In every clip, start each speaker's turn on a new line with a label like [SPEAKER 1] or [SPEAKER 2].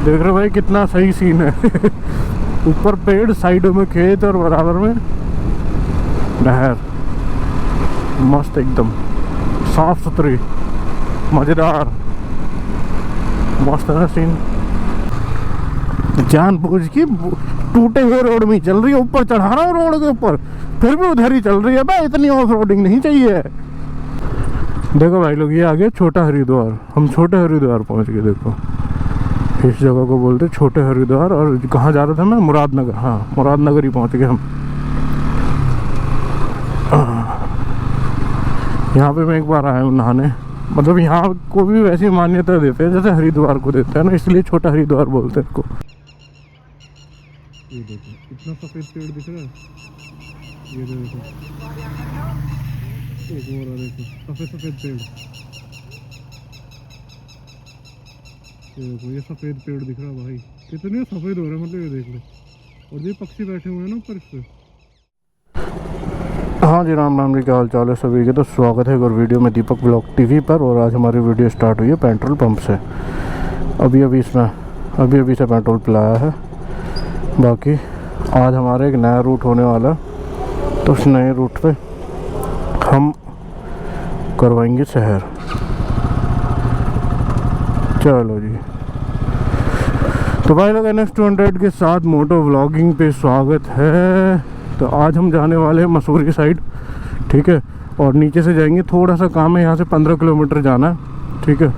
[SPEAKER 1] देख रहे भाई कितना सही सीन है। ऊपर पेड़, साइडों में खेत और बराबर में नहर। मस्त एकदम साफ सुथरी, मजेदार, मस्त है सीन। जानबूझ की टूटे हुए रोड में चल रही है, ऊपर चढ़ा रहा हूँ रोड के ऊपर, फिर भी उधर ही चल रही है भाई। इतनी ऑफ रोडिंग नहीं चाहिए। देखो भाई लोग, ये आ गया छोटा हरिद्वार। हम छोटे हरिद्वार पहुंच गए। देखो इस जगह को बोलते छोटे हरिद्वार। और कहाँ जा रहा था मैं? मुरादनगर। हाँ, मुरादनगर ही पहुंच गए हम। यहाँ पे मैं एक बार आया हूँ नहाने। मतलब यहाँ को भी वैसी मान्यता देते हैं जैसे हरिद्वार को देते हैं ना, इसलिए छोटा हरिद्वार बोलते हैं इसको। ये देखो इतना सफेद पेड़ दिख रहा है। ये देखो एक और देखो सफेद सफेद पेड़। ये देखो ये सफेद पेड़ दिख रहा है भाई, कितने सफेद हो रहे हैं। मतलब ये देख लो। और ये पक्षी बैठे हुए हैं ना ऊपर इस पे। हाँ जी, राम राम जी, क्या हाल चाल है सभी के। तो स्वागत है एक और वीडियो में दीपक ब्लॉग टीवी पर। और आज हमारी वीडियो स्टार्ट हुई है पेट्रोल पंप से। अभी से पेट्रोल पिलाया है। बाकी आज हमारा एक नया रूट होने वाला, तो उस नए रूट पे हम करवाएंगे शहर। चलो जी। तो भाई लोग, NS200 के साथ मोटो व्लॉगिंग पे स्वागत है। तो आज हम जाने वाले हैं मसूरी साइड, ठीक है। और नीचे से जाएंगे, थोड़ा सा काम है यहाँ से 15 किलोमीटर जाना है, ठीक है।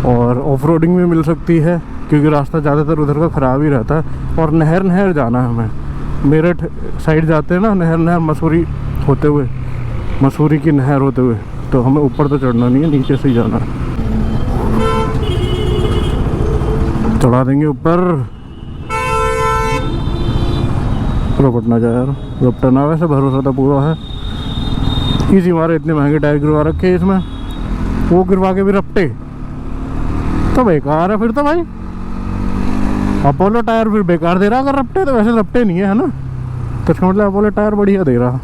[SPEAKER 1] और ऑफ रोडिंग भी मिल सकती है क्योंकि रास्ता ज़्यादातर उधर का ख़राब ही रहता है। और नहर जाना है हमें, मेरठ साइड जाते हैं ना, नहर मसूरी होते हुए, मसूरी की नहर होते हुए। तो हमें ऊपर तो चढ़ना नहीं है, नीचे से ही जाना है। चढ़ा देंगे ऊपर। रपट ना जाए यार, रपटा ना। वैसे भरोसा तो पूरा है। इसी मारे इतने महंगे टायर गिरवा रखे इसमें, वो गिरवा के भी रपटे तो बेकार है फिर तो भाई। अपोलो टायर फिर बेकार दे रहा अगर रपटे, तो वैसे रपटे नहीं है ना। तो इसका मतलब अपोलो टायर बढ़िया दे रहा।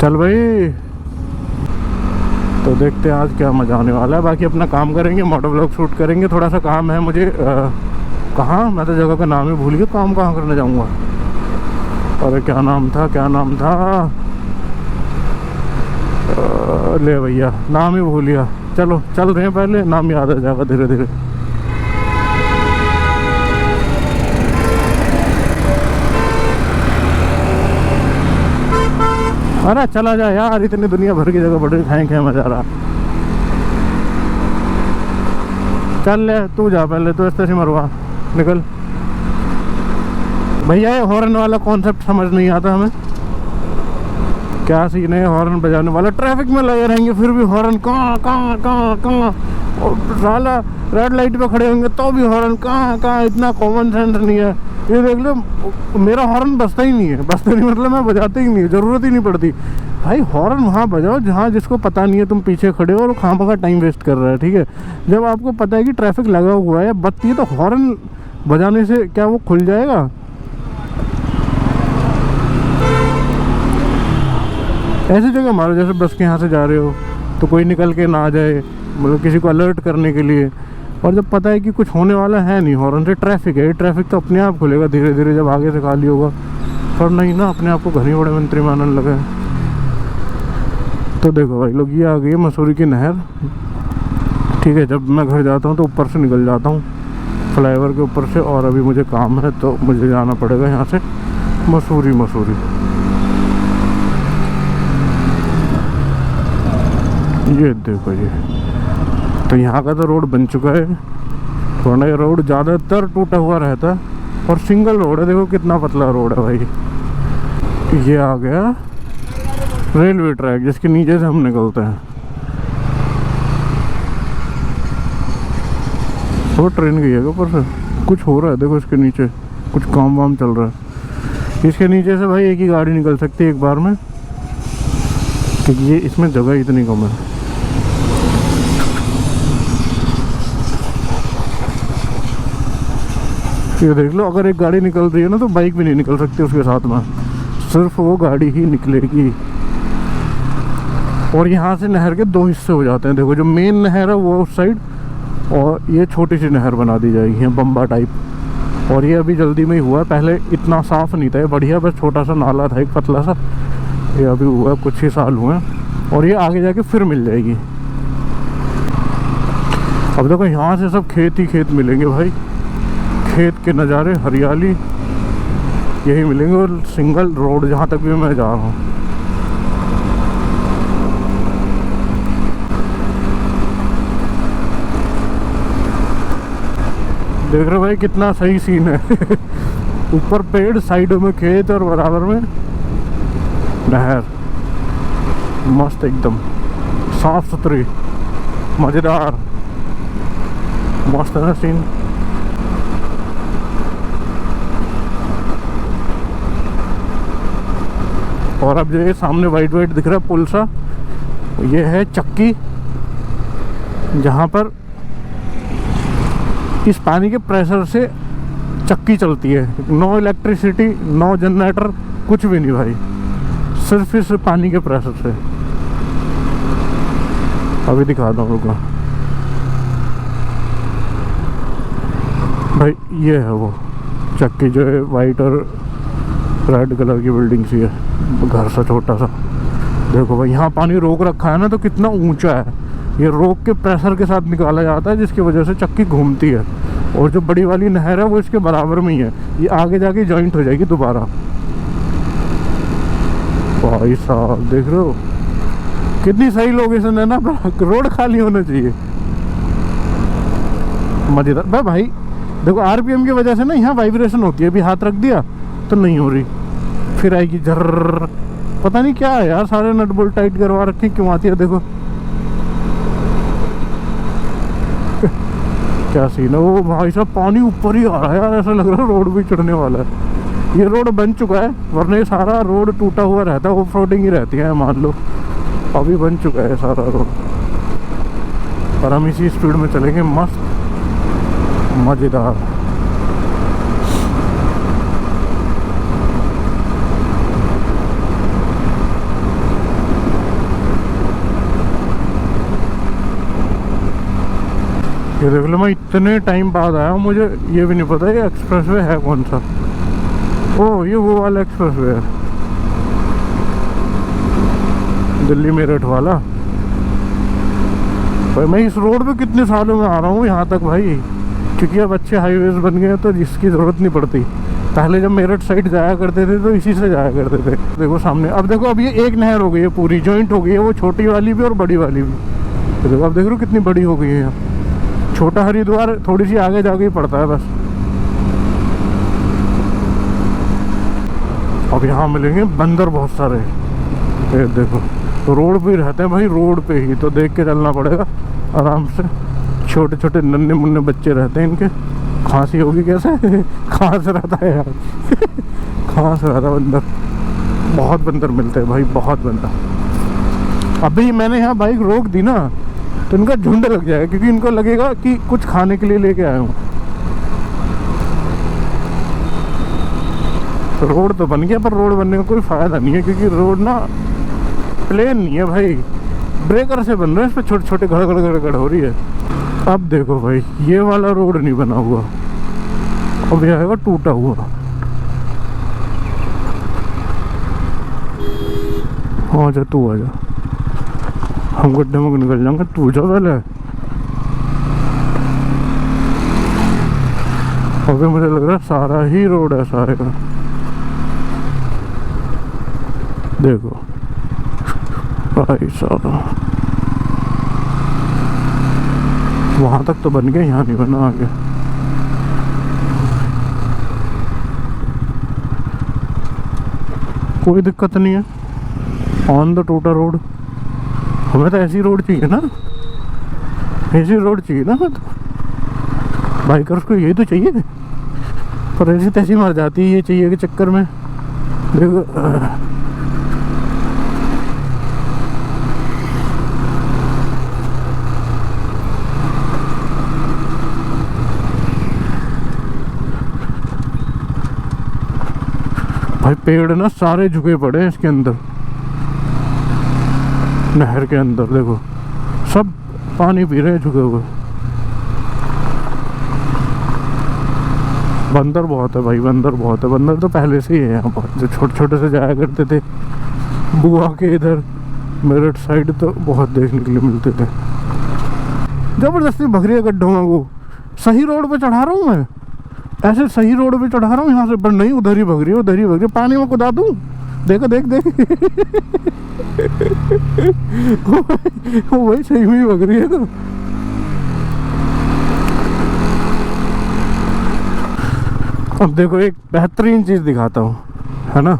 [SPEAKER 1] चल भाई, तो देखते हैं आज क्या मजा आने वाला है। बाकी अपना काम करेंगे, मोटो व्लॉग शूट करेंगे। थोड़ा सा काम है मुझे। कहाँ, मैं तो जगह का नाम ही भूल गया। काम कहाँ करने जाऊँगा? अरे क्या नाम था ले भैया, नाम ही भूल गया। चलो चल रहे हैं, पहले नाम याद आ जाएगा धीरे धीरे। अरे चला जा यार, इतनी दुनिया भर की जगह बड़े खाएं मजा आ रहा। चल ले तू जा, पहले तो इस से मरवा निकल। भैया ये हॉर्न वाला कॉन्सेप्ट समझ नहीं आता हमें, क्या सीन है हॉर्न बजाने वाला। ट्रैफिक में लगे रहेंगे फिर भी हॉर्न कहाँ। और साला रेड लाइट पे खड़े होंगे तो भी हॉर्न कहाँ। इतना कॉमन सेंस नहीं है। ये देख लो, मेरा हॉर्न बजता ही नहीं है। बजता नहीं मतलब मैं बजाते ही नहीं, ज़रूरत ही नहीं पड़ती भाई। हॉर्न वहाँ बजाओ जहाँ जिसको पता नहीं है तुम पीछे खड़े हो और खामा का टाइम वेस्ट कर रहा है, ठीक है। जब आपको पता है कि ट्रैफिक लगा हुआ है, बत्ती है, तो हॉर्न बजाने से क्या वो खुल जाएगा? ऐसी जगह मारो जैसे बस के यहाँ से जा रहे हो तो कोई निकल के ना आ जाए, मतलब किसी को अलर्ट करने के लिए। और जब पता है कि कुछ होने वाला है नहीं, हॉर्न से ट्रैफिक है, ट्रैफिक तो अपने आप खुलेगा धीरे धीरे जब आगे से खाली होगा। पर नहीं ना, अपने आप को घर ही बड़े मंत्री मानने लगे। तो देखो भाई लोग, ये आ गई है मसूरी की नहर, ठीक है। जब मैं घर जाता हूँ तो ऊपर से निकल जाता हूँ, फ्लाईओवर के ऊपर से। और अभी मुझे काम है तो मुझे जाना पड़ेगा यहाँ से मसूरी। ये देखो ये तो यहाँ का तो रोड बन चुका है, वरना ये रोड ज़्यादातर टूटा हुआ रहता है। और सिंगल रोड है, देखो कितना पतला रोड है भाई। ये आ गया रेलवे ट्रैक जिसके नीचे से हम निकलते हैं। वो ट्रेन गई है ऊपर से, कुछ हो रहा है देखो इसके नीचे, कुछ काम वाम चल रहा है। इसके नीचे से भाई एक ही गाड़ी निकल सकती है एक बार में, क्योंकि ये इसमें जगह इतनी कम है। ये देख लो, अगर एक गाड़ी निकल रही है ना तो बाइक भी नहीं निकल सकती उसके साथ में, सिर्फ वो गाड़ी ही निकलेगी। और यहाँ से नहर के दो हिस्से हो जाते हैं। देखो जो मेन नहर है वो उस साइड, और ये छोटी सी नहर बना दी जाएगी, बम्बा टाइप। और ये अभी जल्दी में ही हुआ, पहले इतना साफ़ नहीं था ये, बढ़िया बस छोटा सा नाला था एक पतला सा। ये अभी हुआ कुछ ही साल हुए हैं और ये आगे जाके फिर मिल जाएगी। अब देखो यहाँ से सब खेत ही खेत मिलेंगे भाई, खेत के नज़ारे, हरियाली यही मिलेंगे। और सिंगल रोड जहाँ तक भी मैं जा रहा हूँ। देख रहे हो भाई कितना सही सीन है। ऊपर पेड़, साइडों में खेत और बराबर में नहर, मस्त एकदम साफ सुथरी, मज़ेदार, मस्त है ना सीन। और अब जो ये सामने वाइट वाइट दिख रहा है पुल सा, ये है चक्की, जहाँ पर इस पानी के प्रेशर से चक्की चलती है। नो इलेक्ट्रिसिटी, नो जनरेटर, कुछ भी नहीं भाई, सिर्फ इस पानी के प्रेशर से। अभी दिखाता हूँ रुको भाई, ये है वो चक्की जो है वाइट और रेड कलर की बिल्डिंग सी है, घर सा छोटा सा। देखो भाई यहाँ पानी रोक रखा है ना, तो कितना ऊंचा है। ये रोक के प्रेशर के साथ निकाला जाता है, जिसकी वजह से चक्की घूमती है। और जो बड़ी वाली नहर है वो इसके बराबर में ही है, ये आगे जाके जॉइंट हो जाएगी दोबारा। भाई साहब देख रहे हो कितनी सही लोकेशन है ना, रोड खाली होना चाहिए, मजेदार। भाई देखो आरपीएम की वजह से ना यहाँ वाइब्रेशन होती है, अभी हाथ रख दिया तो नहीं हो रही, फिर आएगी झर्र। पता नहीं क्या है यार, सारे नट बोल्ट टाइट करवा रखे, क्यों आती है देखो। क्या सीन है। वो भाई साहब पानी ऊपर ही आ रहा है यार, ऐसा लग रहा है रोड भी चढ़ने वाला है। ये रोड बन चुका है, वरना ये सारा रोड टूटा हुआ रहता है, ऑफ रोडिंग ही रहती है मान लो। अभी बन चुका है सारा रोड, और हम इसी स्पीड में चलेंगे, मस्त मज़ेदार। ये देख लो, मैं इतने टाइम बाद आया हूँ, मुझे ये भी नहीं पता ये एक्सप्रेसवे है कौन सा। ओह ये वो वाला एक्सप्रेसवे है, दिल्ली मेरठ वाला। भाई मैं इस रोड पे कितने सालों में आ रहा हूँ यहाँ तक भाई, क्योंकि अब अच्छे हाईवेज बन गए तो इसकी ज़रूरत नहीं पड़ती। पहले जब मेरठ साइड जाया करते थे तो इसी से जाया करते थे। देखो सामने, अब देखो अब ये एक नहर हो गई है, पूरी जॉइंट हो गई है, वो छोटी वाली भी और बड़ी वाली भी। तो देखो अब देख रहे हो कितनी बड़ी हो गई है यहाँ। छोटा हरिद्वार थोड़ी सी आगे जाके ही पड़ता है बस। अब यहाँ मिलेंगे बंदर बहुत सारे, ये देखो। तो रोड पे ही रहते हैं भाई, रोड पे ही, तो देख के चलना पड़ेगा आराम से। छोटे छोटे नन्हे मुन्ने बच्चे रहते हैं इनके। खांसी होगी कैसे। खांस रहता है यार। खांस रहता है बंदर, बहुत बंदर मिलते हैं भाई, बहुत बंदर। अभी मैंने यहाँ बाइक रोक दी ना तो इनका झुंड लग जाएगा, क्योंकि इनको लगेगा कि कुछ खाने के लिए लेके आया हूँ। तो रोड तो बन गया, पर रोड बनने का कोई फ़ायदा नहीं है, क्योंकि रोड ना प्लेन नहीं है भाई, ब्रेकर से बन रहे हैं, इस पर छोटे छोटे गड़ हो रही है। अब देखो भाई ये वाला रोड नहीं बना हुआ, अब यह आएगा टूटा हुआ। हाँ जा तू आ जा, हम गड्ढे में निकल जाएंगे, तू जा पहले। अभी मुझे लग रहा है सारा ही रोड है सारे का। देखो भाई साहब वहाँ तक तो बन गया, यहाँ नहीं बना आगे। कोई दिक्कत नहीं है, ऑन द टूटा रोड। हमें तो ऐसी रोड चाहिए ना, ऐसी रोड चाहिए ना। हमें तो बाइकर्स को यही तो चाहिए, पर ऐसी तैसी मर जाती है ये चाहिए के चक्कर में। देखो भाई पेड़ ना सारे झुके पड़े हैं इसके अंदर, नहर के अंदर। देखो सब पानी पी रहे हैं झुके हुए। बंदर बहुत है भाई, बंदर बहुत है। बंदर तो पहले से ही है यहाँ पर, जो छोटे छोटे से जाया करते थे बुआ के इधर मेरठ साइड, तो बहुत देखने के लिए मिलते थे। जबरदस्ती भग रही है गड्ढों में। वो सही रोड पे चढ़ा रहा हूँ मैं, ऐसे सही रोड पे चढ़ा रहा हूँ यहाँ से, पर नहीं, उधर ही भग रही है, उधर ही भग रही है। पानी में कुदा दूँ, देखो देख देख वो भाई सही में ही भग रही है। तो अब देखो एक बेहतरीन चीज़ दिखाता हूँ, है ना,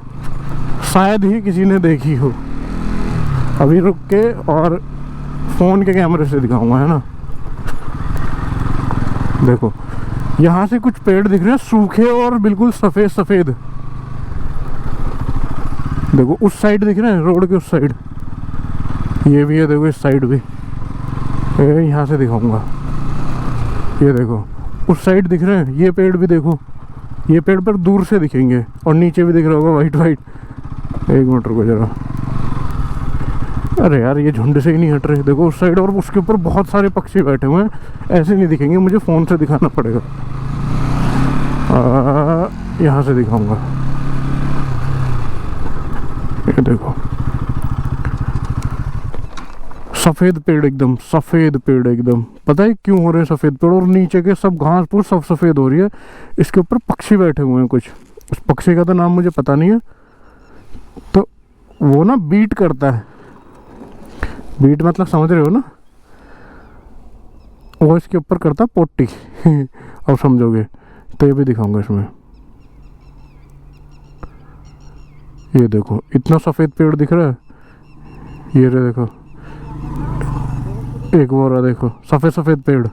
[SPEAKER 1] शायद ही किसी ने देखी हो। अभी रुक के और फ़ोन के कैमरे से दिखाऊंगा, है ना। देखो यहाँ से कुछ पेड़ दिख रहे हैं सूखे और बिल्कुल सफ़ेद सफ़ेद। देखो उस साइड दिख रहे हैं, रोड के उस साइड ये भी है। देखो इस साइड भी, यहाँ से दिखाऊंगा। ये देखो उस साइड दिख रहे हैं, ये पेड़ भी देखो, ये पेड़ पर दूर से दिखेंगे, और नीचे भी दिख रहा होगा वाइट वाइट। एक मिनट रुको जरा, अरे यार ये झुंड से ही नहीं हट रहे। देखो उस साइड, और उसके ऊपर बहुत सारे पक्षी बैठे हुए हैं, ऐसे नहीं दिखेंगे, मुझे फ़ोन से दिखाना पड़ेगा। यहाँ से दिखाऊंगा। ये देखो सफ़ेद पेड़, एकदम सफ़ेद पेड़ एकदम। पता है क्यों हो रहे हैं सफ़ेद पेड़? और नीचे के सब घास फूस सब सफ़ेद हो रही है। इसके ऊपर पक्षी बैठे हुए हैं कुछ, उस पक्षी का तो नाम मुझे पता नहीं है। तो वो ना बीट करता है, बीट मतलब समझ रहे हो ना, वो इसके ऊपर करता है पोटी अब समझोगे। तो ये भी दिखाऊंगा इसमें। ये देखो इतना सफ़ेद पेड़ दिख रहा है, ये रे देखो, एक वो रहा देखो सफ़ेद सफ़ेद पेड़।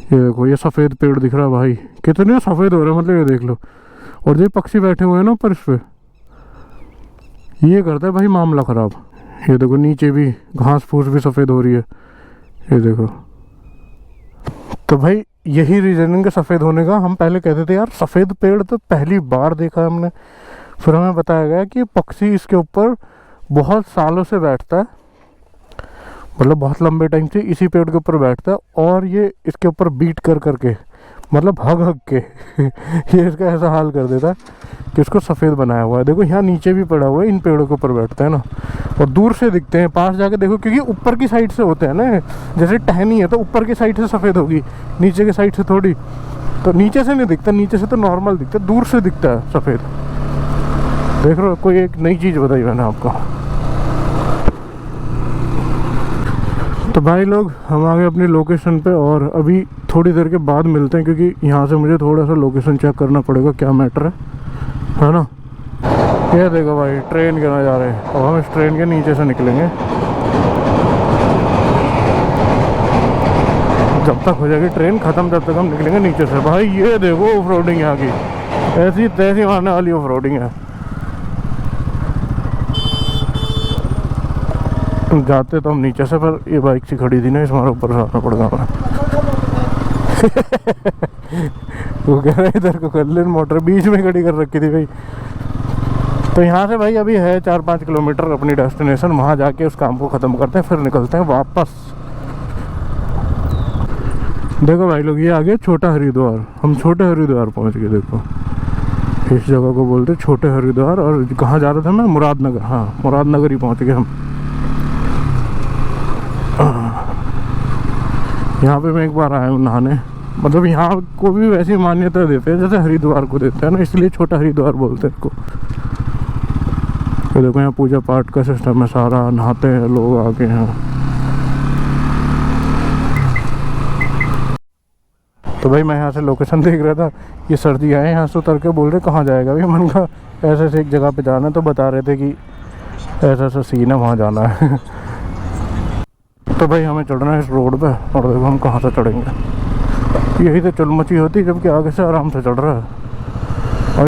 [SPEAKER 1] ये देखो ये सफ़ेद पेड़ दिख रहा है भाई, कितने सफ़ेद हो रहे हैं, मतलब ये देख लो। और जो पक्षी बैठे हुए हैं ना ऊपर, इस पे ये करता है भाई मामला ख़राब। ये देखो नीचे भी घास फूस भी सफ़ेद हो रही है, ये देखो। तो भाई यही रीजनिंग है सफ़ेद होने का। हम पहले कहते थे यार सफ़ेद पेड़ तो पहली बार देखा हमने, फिर हमें बताया गया कि पक्षी इसके ऊपर बहुत सालों से बैठता है, मतलब बहुत लंबे टाइम से इसी पेड़ के ऊपर बैठता है, और ये इसके ऊपर बीट कर करके, मतलब हग हग के ये इसका ऐसा हाल कर देता है कि उसको सफ़ेद बनाया हुआ है। देखो यहाँ नीचे भी पड़ा हुआ है, इन पेड़ों के ऊपर बैठता है ना, और दूर से दिखते हैं, पास जाके देखो, क्योंकि ऊपर की साइड से होते हैं ना, जैसे टहनी है तो ऊपर की साइड से सफ़ेद होगी, नीचे की साइड से थोड़ी। तो नीचे से नहीं दिखता, नीचे से तो नॉर्मल दिखता है, दूर से दिखता है सफ़ेद। देख रहे हो, कोई एक नई चीज़ बताई मैंने आपको। तो भाई लोग हम आ गए अपनी लोकेशन पे, और अभी थोड़ी देर के बाद मिलते हैं, क्योंकि यहाँ से मुझे थोड़ा सा लोकेशन चेक करना पड़ेगा क्या मैटर है ना। ये देखो भाई ट्रेन के नज़ारे, और हम इस ट्रेन के नीचे से निकलेंगे। जब तक हो जाएगी ट्रेन ख़त्म तब तक हम निकलेंगे नीचे से। भाई ये देखो ऑफ रोडिंग यहाँ की, ऐसी तैसी मारने वाली ऑफ रोडिंग है। जाते तो हम नीचे से, पर ये बाइक सी खड़ी थी ना, इस हमारे ऊपर आना पड़ेगा हमें। वो कह रहा है इधर को कर ले, मोटर बीच में खड़ी कर रखी थी भाई। तो यहाँ से भाई अभी है 4-5 किलोमीटर अपनी डेस्टिनेशन, वहाँ जाके उस काम को ख़त्म करते हैं, फिर निकलते हैं वापस। देखो भाई लोग ये आ गया छोटा हरिद्वार, हम छोटे हरिद्वार पहुँच गए। देखो इस जगह को बोलते छोटे हरिद्वार, और कहाँ जा रहा था मैं, मुरादनगर। हाँ मुरादनगर ही पहुँच गए हम। यहाँ पे मैं एक बार आया हूँ नहाने, मतलब यहाँ को भी वैसी मान्यता देते हैं जैसे हरिद्वार को देते हैं ना, इसलिए छोटा हरिद्वार बोलते हैं इसको। तो देखो यहाँ पूजा पाठ का सिस्टम है सारा, नहाते हैं लोग आके हैं। तो भाई मैं यहाँ से लोकेशन देख रहा था, ये सर्दी आए, यहाँ से उतर के बोल रहे कहाँ जाएगा भाई। मन का ऐसे ऐसे एक जगह पे जाना है, तो बता रहे थे कि ऐसा ऐसा सीन है, वहाँ जाना है। तो भाई हमें चढ़ना है इस रोड पे, और देखो हम कहाँ से चढ़ेंगे। यही तो चुलमची होती जबकि आगे से आराम से चढ़ रहा है। और